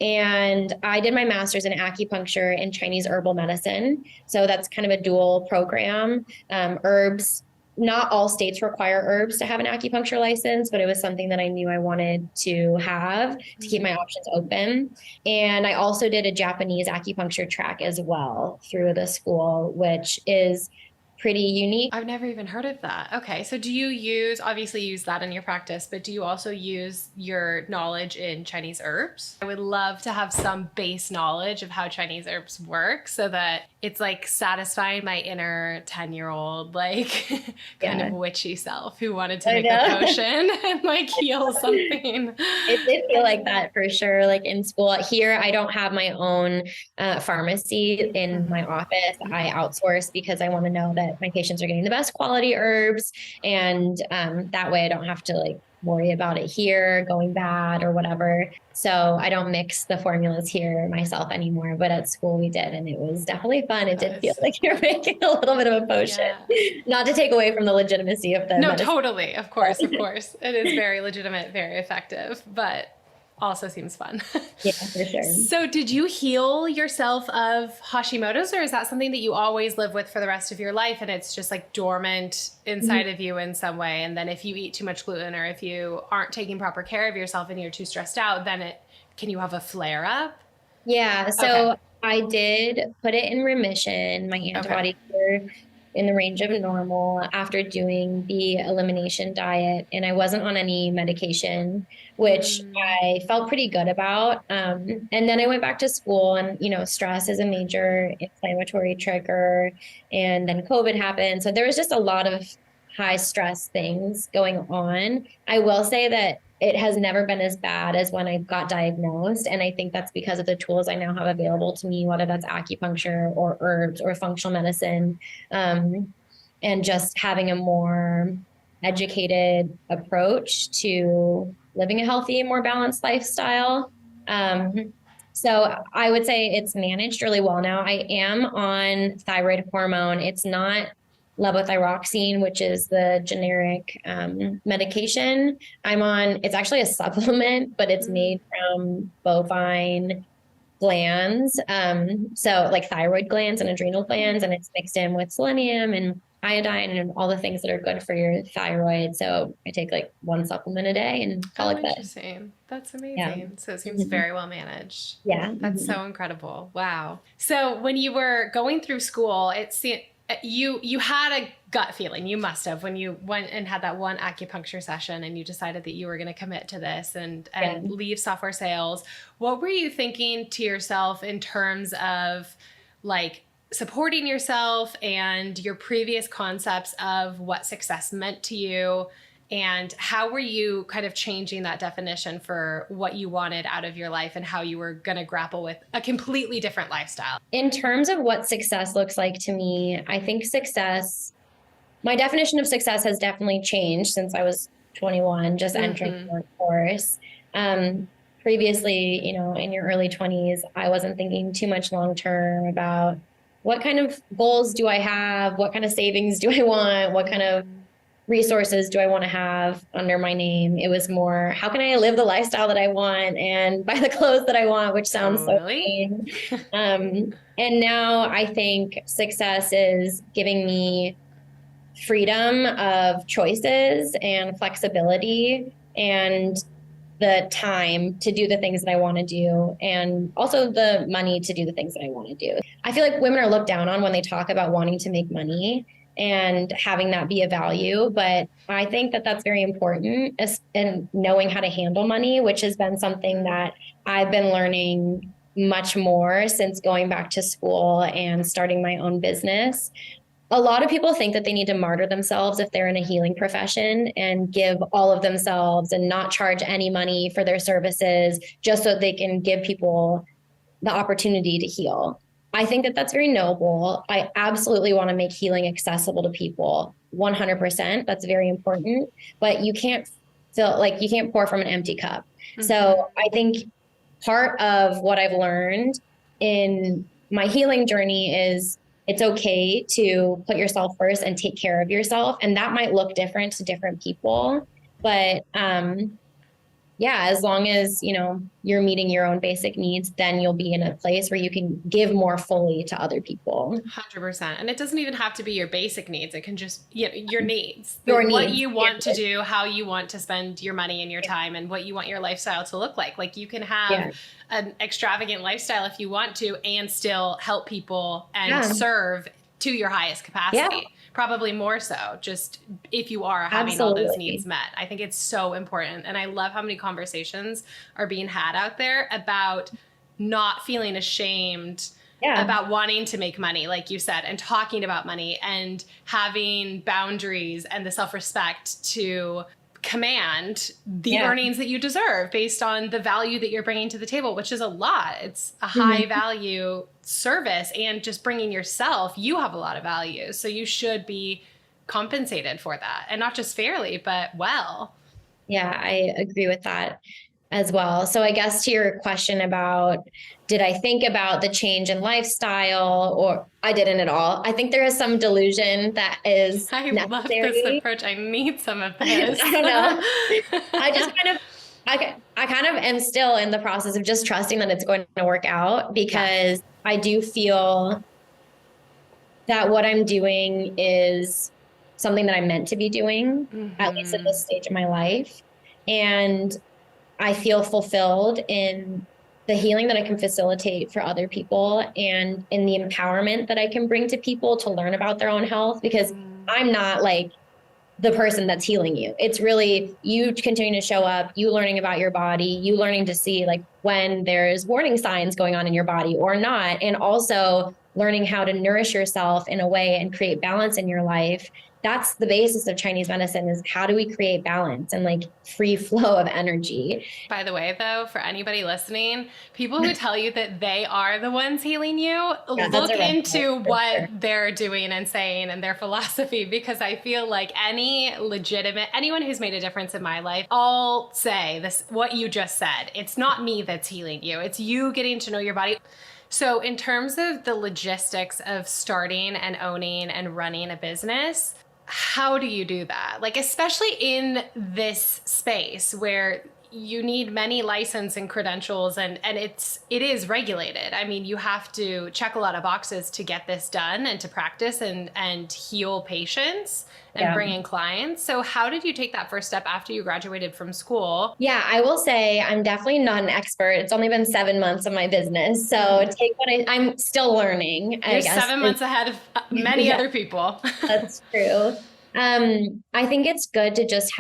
And I did my master's in acupuncture and Chinese herbal medicine. So that's kind of a dual program. Herbs, not all states require herbs to have an acupuncture license, but it was something that I knew I wanted to have to keep my options open. And I also did a Japanese acupuncture track as well through the school, which is pretty unique. I've never even heard of that. Okay. So do you obviously use that in your practice, but do you also use your knowledge in Chinese herbs? I would love to have some base knowledge of how Chinese herbs work so that it's like satisfying my inner 10-year-old, like kind of witchy self who wanted to make a potion and like heal something. It did feel like that for sure. Like in school here, I don't have my own pharmacy in my office. I outsource because I want to know that my patients are getting the best quality herbs. And that way I don't have to like worry about it here going bad or whatever. So I don't mix the formulas here myself anymore, but at school we did, and it was definitely fun. It did feel like you're making a little bit of a potion, not to take away from the legitimacy of the medicine. Totally. Of course. It is very legitimate, very effective, but also seems fun. Yeah, for sure. So did you heal yourself of Hashimoto's, or is that something that you always live with for the rest of your life and it's just like dormant inside of you in some way? And then if you eat too much gluten or if you aren't taking proper care of yourself and you're too stressed out, then can you have a flare up? Yeah. So I did put it in remission. My antibodies were in the range of normal after doing the elimination diet. And I wasn't on any medication, which I felt pretty good about. And then I went back to school, and, stress is a major inflammatory trigger. And then COVID happened. So there was just a lot of high stress things going on. I will say that it has never been as bad as when I got diagnosed. And I think that's because of the tools I now have available to me, whether that's acupuncture or herbs or functional medicine, and just having a more educated approach to living a healthy, more balanced lifestyle. So I would say it's managed really well now. I am on thyroid hormone. It's not levothyroxine, which is the generic medication I'm on. It's actually a supplement, but it's made from bovine glands. So like thyroid glands and adrenal glands, and it's mixed in with selenium and iodine and all the things that are good for your thyroid. So I take like one supplement a day and call it that. Interesting. That's amazing. Yeah. So it seems very well managed. Yeah. That's so incredible. Wow. So when you were going through school, you had a gut feeling, you must have, when you went and had that one acupuncture session and you decided that you were going to commit to this and leave software sales. What were you thinking to yourself in terms of like supporting yourself and your previous concepts of what success meant to you? And how were you kind of changing that definition for what you wanted out of your life and how you were going to grapple with a completely different lifestyle? In terms of what success looks like to me, I think my definition of success has definitely changed since I was 21, just entering the workforce. Previously, in your early 20s, I wasn't thinking too much long-term about what kind of goals do I have? What kind of savings do I want? What kind of resources do I want to have under my name? It was more, how can I live the lifestyle that I want and buy the clothes that I want, which sounds so mean. And now I think success is giving me freedom of choices and flexibility and the time to do the things that I want to do, and also the money to do the things that I want to do. I feel like women are looked down on when they talk about wanting to make money and having that be a value. But I think that that's very important, and knowing how to handle money, which has been something that I've been learning much more since going back to school and starting my own business. a lot of people think that they need to martyr themselves if they're in a healing profession and give all of themselves and not charge any money for their services just so they can give people the opportunity to heal. I think that that's very noble. I absolutely want to make healing accessible to people 100%. That's very important, but you can't you can't pour from an empty cup. Mm-hmm. So I think part of what I've learned in my healing journey is it's okay to put yourself first and take care of yourself. And that might look different to different people, but, yeah, as long as, you know, you're meeting your own basic needs, then you'll be in a place where you can give more fully to other people. 100%. And it doesn't even have to be your basic needs. It can just, you know, your needs, what you want to do, how you want to spend your money and your time, and what you want your lifestyle to look like. Like you can have an extravagant lifestyle if you want to, and still help people and serve to your highest capacity. Yeah. Probably more so, just if you are having all those needs met. I think it's so important. And I love how many conversations are being had out there about not feeling ashamed about wanting to make money, like you said, and talking about money and having boundaries and the self-respect to command the earnings that you deserve based on the value that you're bringing to the table, which is a lot. It's a high value service, and just bringing yourself, you have a lot of value. So you should be compensated for that, and not just fairly, but well. Yeah, I agree with that as well. So I guess to your question about, did I think about the change in lifestyle, or I didn't at all. I think there is some delusion that is necessary. Love this approach. I need some of this. I don't know. I kind of am still in the process of just trusting that it's going to work out, because I do feel that what I'm doing is something that I'm meant to be doing, at least at this stage of my life. And I feel fulfilled in the healing that I can facilitate for other people, and in the empowerment that I can bring to people to learn about their own health, because I'm not like the person that's healing you. It's really you continuing to show up, you learning about your body, you learning to see like when there's warning signs going on in your body or not, and also learning how to nourish yourself in a way and create balance in your life. That's the basis of Chinese medicine, is how do we create balance and like free flow of energy. By the way, though, for anybody listening, people who tell you that they are the ones healing you, look into what they're doing and saying and their philosophy, because I feel like anyone who's made a difference in my life, I'll say this, what you just said. It's not me that's healing you. It's you getting to know your body. So in terms of the logistics of starting and owning and running a business, how do you do that? Like, especially in this space where you need many license and credentials, and it is regulated. I mean, you have to check a lot of boxes to get this done and to practice and heal patients and bring in clients. So how did you take that first step after you graduated from school? Yeah, I will say I'm definitely not an expert. It's only been 7 months of my business. So take what I'm still learning. You're 7 months ahead of many other people. That's true. I think it's good to just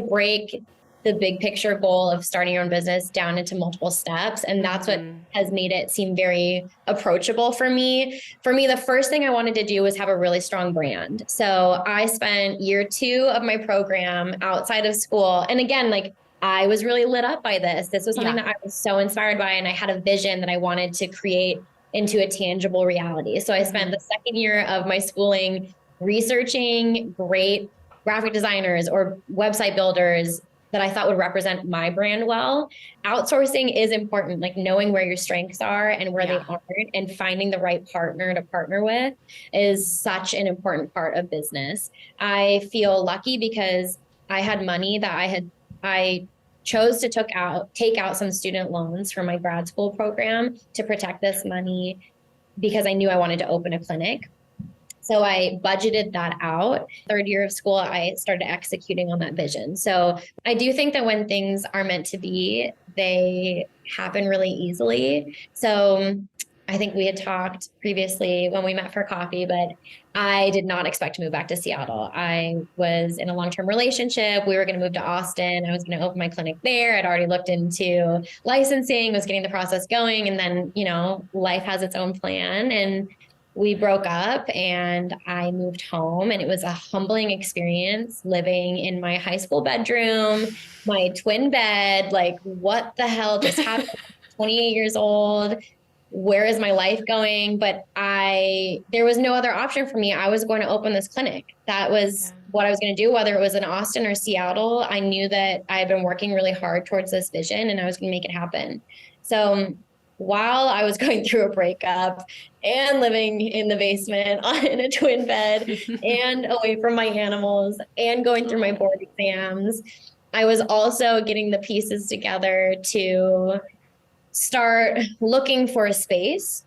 break the big picture goal of starting your own business down into multiple steps. And that's what has made it seem very approachable for me. For me, the first thing I wanted to do was have a really strong brand. So I spent year 2 of my program outside of school. And again, like I was really lit up by this. This was something that I was so inspired by. And I had a vision that I wanted to create into a tangible reality. So I spent the second year of my schooling researching great graphic designers or website builders that I thought would represent my brand well. Outsourcing is important, like knowing where your strengths are and where they aren't, and finding the right partner to partner with is such an important part of business. I feel lucky because I had money that I chose to take out some student loans for my grad school program to protect this money, because I knew I wanted to open a clinic. So I budgeted that out. Third year of school, I started executing on that vision. So I do think that when things are meant to be, they happen really easily. So I think we had talked previously when we met for coffee, but I did not expect to move back to Seattle. I was in a long-term relationship. We were going to move to Austin. I was going to open my clinic there. I'd already looked into licensing, was getting the process going. And then, life has its own plan. And we broke up and I moved home, and it was a humbling experience living in my high school bedroom, my twin bed. Like, what the hell just happened? 28 years old. Where is my life going? But there was no other option for me. I was going to open this clinic. That was what I was going to do, whether it was in Austin or Seattle. I knew that I had been working really hard towards this vision, and I was going to make it happen. So while I was going through a breakup and living in the basement in a twin bed and away from my animals and going through my board exams, I was also getting the pieces together to start looking for a space.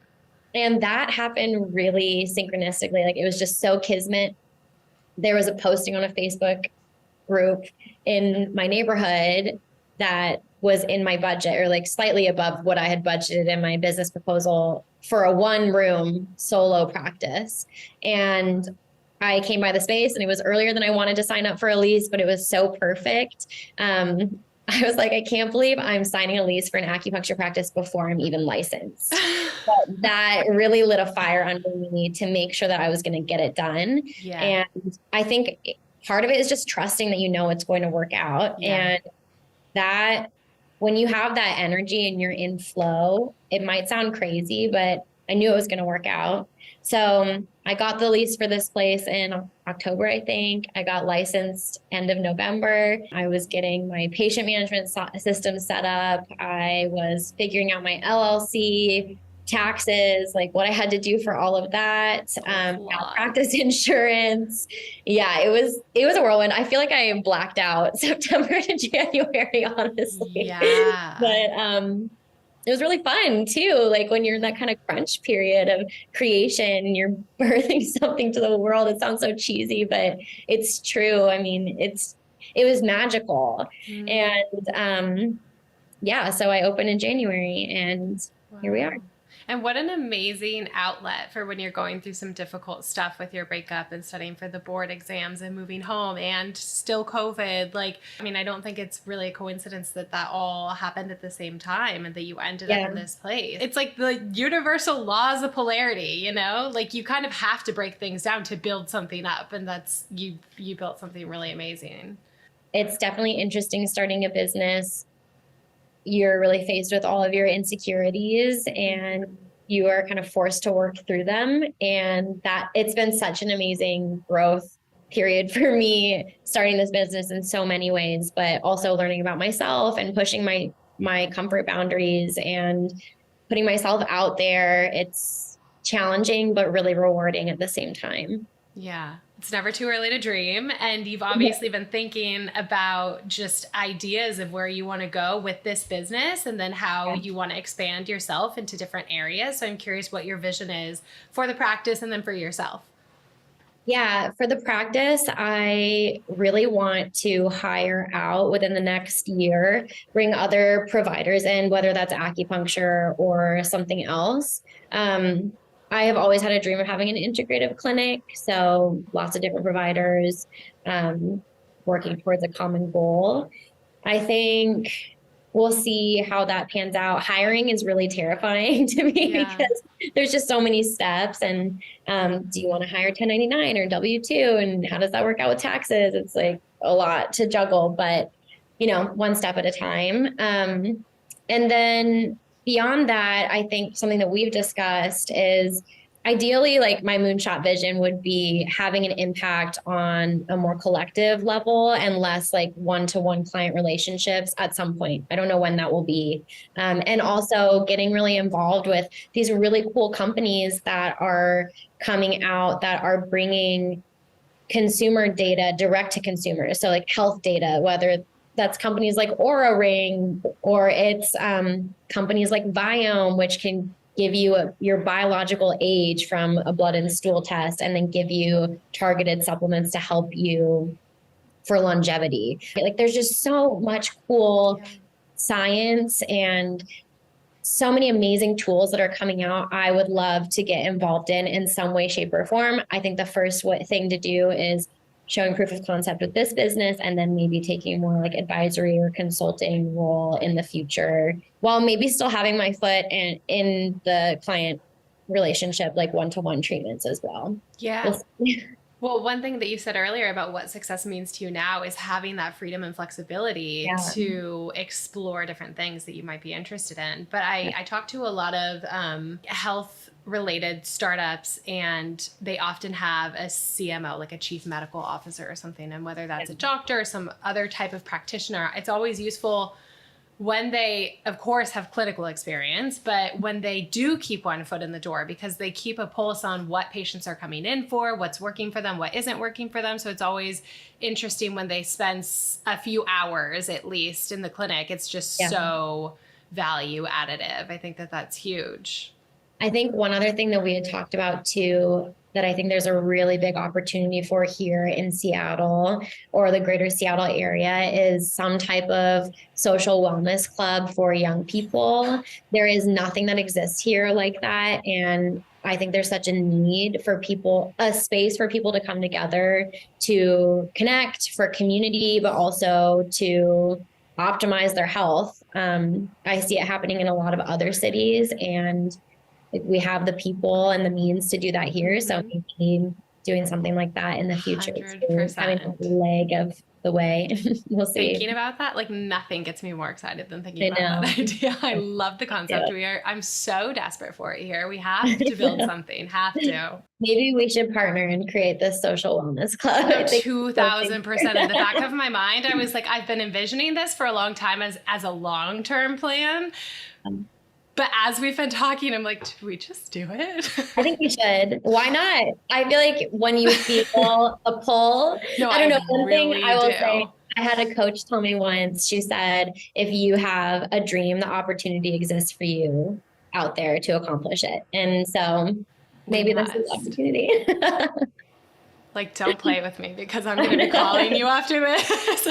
And that happened really synchronistically. Like, it was just so kismet. There was a posting on a Facebook group in my neighborhood that was in my budget, or like slightly above what I had budgeted in my business proposal for a 1-room solo practice. And I came by the space, and it was earlier than I wanted to sign up for a lease, but it was so perfect. I was like, I can't believe I'm signing a lease for an acupuncture practice before I'm even licensed. But that really lit a fire under me to make sure that I was going to get it done. Yeah. And I think part of it is just trusting that it's going to work out. Yeah. And that when you have that energy and you're in flow, it might sound crazy, but I knew it was going to work out. So I got the lease for this place in October, I think. I got licensed end of November. I was getting my patient management system set up. I was figuring out my LLC, taxes, like what I had to do for all of that, malpractice insurance. Yeah, it was a whirlwind. I feel like I blacked out September to January, honestly. Yeah. But it was really fun too. Like, when you're in that kind of crunch period of creation and you're birthing something to the world, it sounds so cheesy, but it's true. I mean, it was magical. And so I opened in January, and here we are. And what an amazing outlet for when you're going through some difficult stuff with your breakup and studying for the board exams and moving home and still COVID. Like, I mean, I don't think it's really a coincidence that all happened at the same time and that you ended up in this place. It's like the universal laws of polarity, you know? Like, you kind of have to break things down to build something up. And that's, you built something really amazing. It's definitely interesting starting a business. You're really faced with all of your insecurities, and you are kind of forced to work through them. And that it's been such an amazing growth period for me, starting this business in so many ways, but also learning about myself and pushing my comfort boundaries and putting myself out there. It's challenging, but really rewarding at the same time. Yeah. It's never too early to dream. And you've obviously been thinking about just ideas of where you want to go with this business, and then how you want to expand yourself into different areas. So I'm curious what your vision is for the practice and then for yourself. Yeah, for the practice, I really want to hire out within the next year, bring other providers in, whether that's acupuncture or something else. I have always had a dream of having an integrative clinic, so lots of different providers working towards a common goal. I think we'll see how that pans out. Hiring is really terrifying to me because there's just so many steps. And do you want to hire 1099 or W-2? And how does that work out with taxes? It's like a lot to juggle, but one step at a time. And then beyond that, I think something that we've discussed is ideally, like, my moonshot vision would be having an impact on a more collective level and less like one-to-one client relationships at some point. I don't know when that will be. And also getting really involved with these really cool companies that are coming out that are bringing consumer data direct to consumers. So like health data, whether that's companies like Aura Ring, or it's companies like Viome, which can give you your biological age from a blood and stool test, and then give you targeted supplements to help you for longevity. Like, there's just so much cool science and so many amazing tools that are coming out. I would love to get involved in some way, shape, or form. I think the first thing to do is showing proof of concept with this business, and then maybe taking more like advisory or consulting role in the future, while maybe still having my foot in the client relationship, like one-to-one treatments as well. Yeah. Well, one thing that you said earlier about what success means to you now is having that freedom and flexibility to explore different things that you might be interested in. But I talk to a lot of health related startups, and they often have a CMO, like a chief medical officer or something. And whether that's a doctor or some other type of practitioner, it's always useful when they, of course, have clinical experience, but when they do keep one foot in the door, because they keep a pulse on what patients are coming in for, what's working for them, what isn't working for them. So it's always interesting when they spend a few hours at least in the clinic. It's just so value additive. I think that that's huge. I think one other thing that we had talked about too, that I think there's a really big opportunity for here in Seattle or the greater Seattle area is some type of social wellness club for young people. There is nothing that exists here like that. And I think there's such a need for people, a space for people to come together to connect, for community, but also to optimize their health. I see it happening in a lot of other cities, and we have the people and the means to do that here. So maybe doing something like that in the future, having a leg of the way. We'll see. Thinking about that, like nothing gets me more excited than thinking about that idea. I love the concept. I'm so desperate for it here. We have to build something, have to. Maybe we should partner and create this social wellness club. No, 2000%. In the back of my mind, I was like, I've been envisioning this for a long time as a long-term plan. But as we've been talking, I'm like, do we just do it? I think we should. Why not? I feel like when you feel a pull, I don't know. One thing I will say, I had a coach tell me once, she said, if you have a dream, the opportunity exists for you out there to accomplish it. And so maybe this is the opportunity. Like, don't play with me, because I'm going to be calling you after this.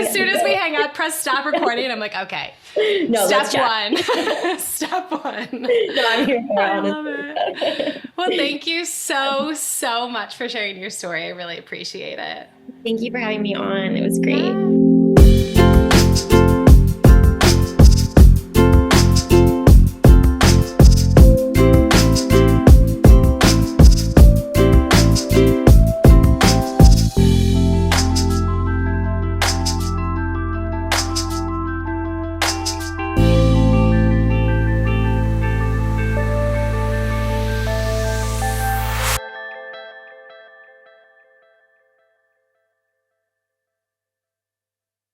As soon as we hang up, press stop recording. And I'm like, okay, step one. Step one. No, I'm here for I love it. Well, thank you so, so much for sharing your story. I really appreciate it. Thank you for having me on. It was great.